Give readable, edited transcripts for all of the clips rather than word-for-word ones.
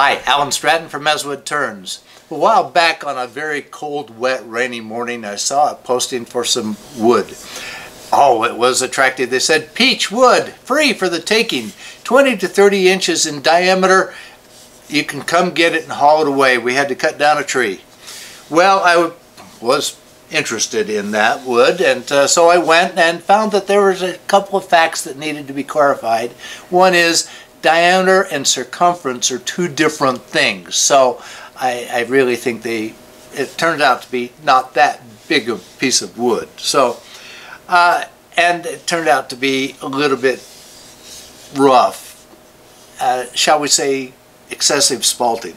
Hi, Alan Stratton from woodturning. A while back on a very cold, wet, rainy morning, I saw a posting for some wood. Oh, it was attractive. They said, peach wood, free for the taking, 20 to 30 inches in diameter. You can come get it and haul it away. We had to cut down a tree. Well, I was interested in that wood, and so I went and found that there was a couple of facts that needed to be clarified. One is diameter and circumference are two different things. So I really think it turned out to be not that big a piece of wood. So and it turned out to be a little bit rough, shall we say excessive spalting.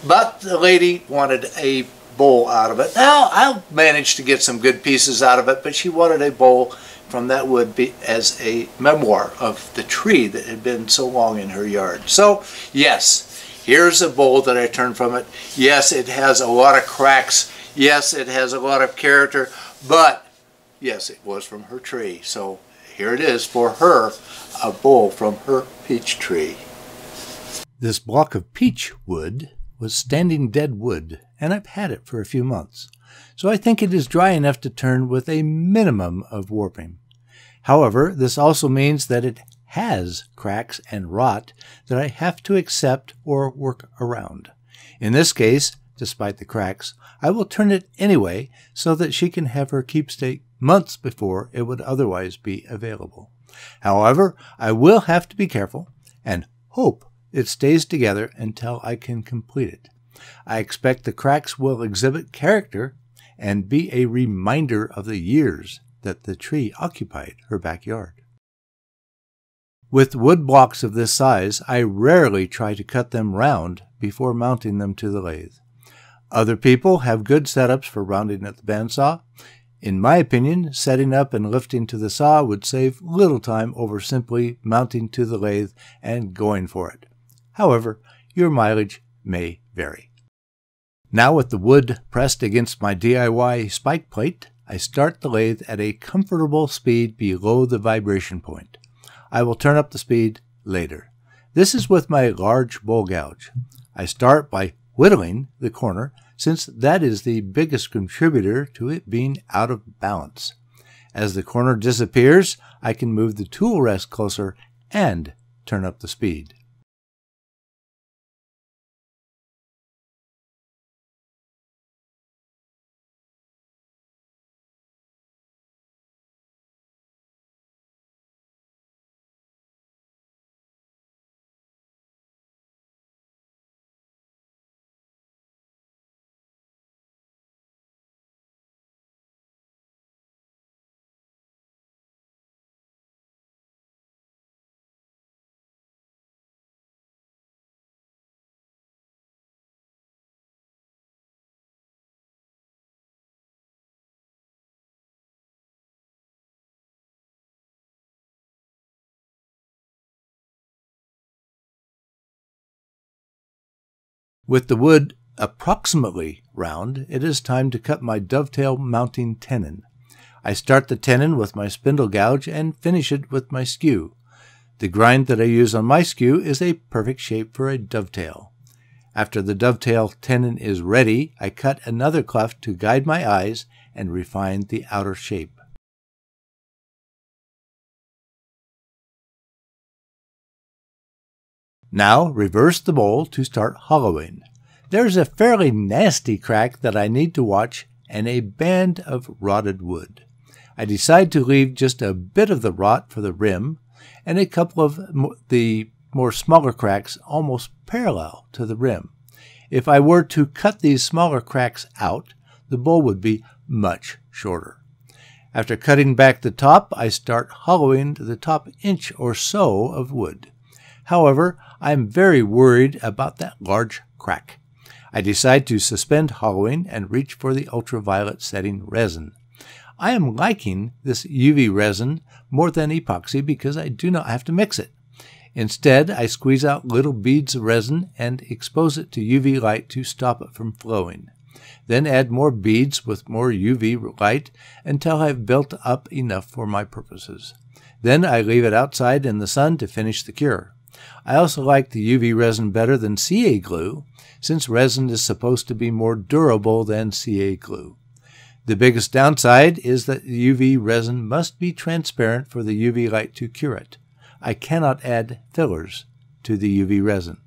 But the lady wanted a bowl out of it. Now I managed to get some good pieces out of it, but she wanted a bowl from that wood as a memoir of the tree that had been so long in her yard. So yes, here's a bowl that I turned from it. Yes, it has a lot of cracks. Yes, it has a lot of character, but yes, it was from her tree. So here it is for her, a bowl from her peach tree. This block of peach wood was standing dead wood, and I've had it for a few months, so I think it is dry enough to turn with a minimum of warping. However, this also means that it has cracks and rot that I have to accept or work around. In this case, despite the cracks, I will turn it anyway so that she can have her keepsake months before it would otherwise be available. However, I will have to be careful and hope it stays together until I can complete it. I expect the cracks will exhibit character and be a reminder of the years that the tree occupied her backyard. With wood blocks of this size, I rarely try to cut them round before mounting them to the lathe. Other people have good setups for rounding at the bandsaw. In my opinion, setting up and lifting to the saw would save little time over simply mounting to the lathe and going for it. However, your mileage may vary. Now with the wood pressed against my DIY spike plate, I start the lathe at a comfortable speed below the vibration point. I will turn up the speed later. This is with my large bowl gouge. I start by whittling the corner, since that is the biggest contributor to it being out of balance. As the corner disappears, I can move the tool rest closer and turn up the speed. With the wood approximately round, it is time to cut my dovetail mounting tenon. I start the tenon with my spindle gouge and finish it with my skew. The grind that I use on my skew is a perfect shape for a dovetail. After the dovetail tenon is ready, I cut another cleft to guide my eyes and refine the outer shape. Now reverse the bowl to start hollowing. There's a fairly nasty crack that I need to watch and a band of rotted wood. I decide to leave just a bit of the rot for the rim and a couple of the more smaller cracks almost parallel to the rim. If I were to cut these smaller cracks out, the bowl would be much shorter. After cutting back the top, I start hollowing the top inch or so of wood. However, I am very worried about that large crack. I decide to suspend hollowing and reach for the ultraviolet setting resin. I am liking this UV resin more than epoxy because I do not have to mix it. Instead, I squeeze out little beads of resin and expose it to UV light to stop it from flowing. Then add more beads with more UV light until I've built up enough for my purposes. Then I leave it outside in the sun to finish the cure. I also like the UV resin better than CA glue, since resin is supposed to be more durable than CA glue. The biggest downside is that the UV resin must be transparent for the UV light to cure it. I cannot add fillers to the UV resin.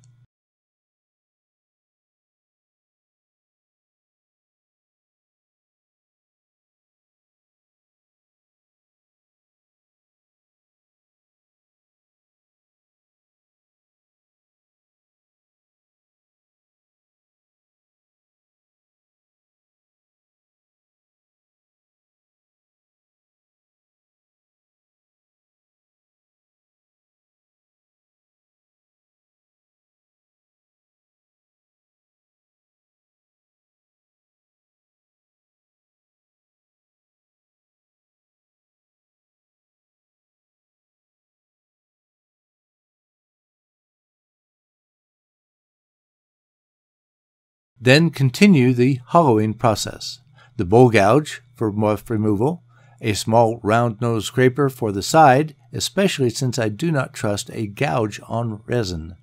Then continue the hollowing process. The bowl gouge for muff removal, a small round nose scraper for the side, especially since I do not trust a gouge on resin.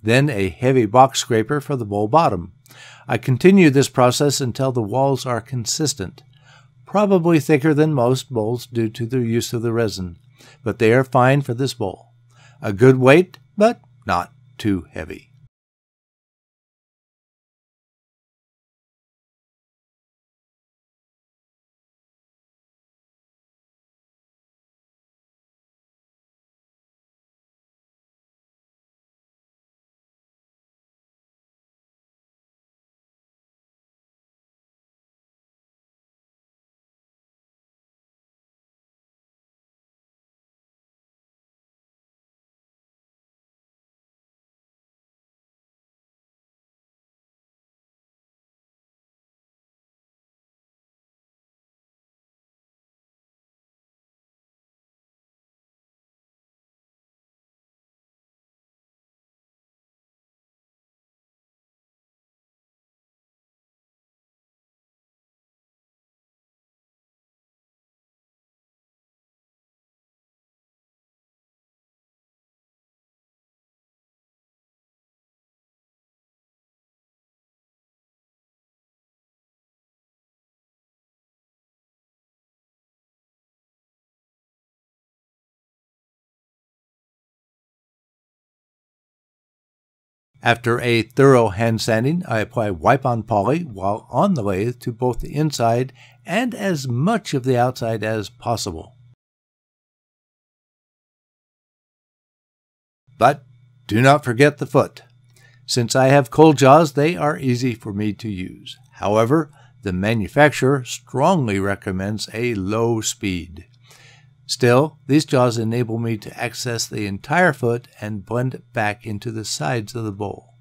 Then a heavy box scraper for the bowl bottom. I continue this process until the walls are consistent, probably thicker than most bowls due to the use of the resin, but they are fine for this bowl. A good weight, but not too heavy. After a thorough hand sanding, I apply wipe-on poly while on the lathe to both the inside and as much of the outside as possible. But do not forget the foot. Since I have cold jaws, they are easy for me to use. However, the manufacturer strongly recommends a low speed. Still, these jaws enable me to access the entire foot and blend it back into the sides of the bowl.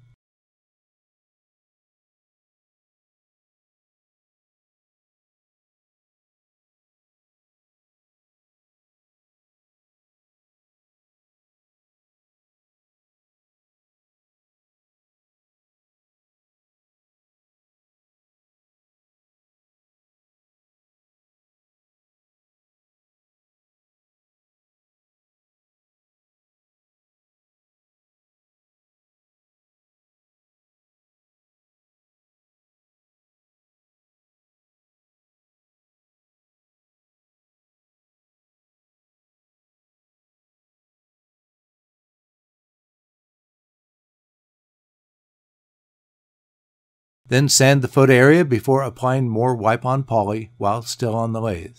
Then sand the foot area before applying more wipe-on poly while still on the lathe.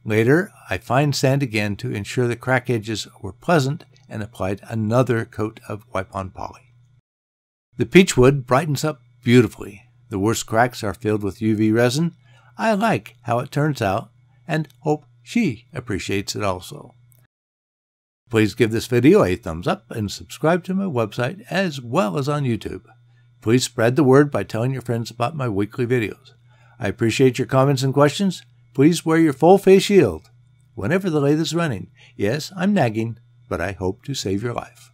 Later, I fine sand again to ensure the crack edges were pleasant and applied another coat of wipe-on poly. The peach wood brightens up beautifully. The worst cracks are filled with UV resin. I like how it turns out and hope she appreciates it also. Please give this video a thumbs up and subscribe to my website as well as on YouTube. Please spread the word by telling your friends about my weekly videos. I appreciate your comments and questions. Please wear your full face shield whenever the lathe is running. Yes, I'm nagging, but I hope to save your life.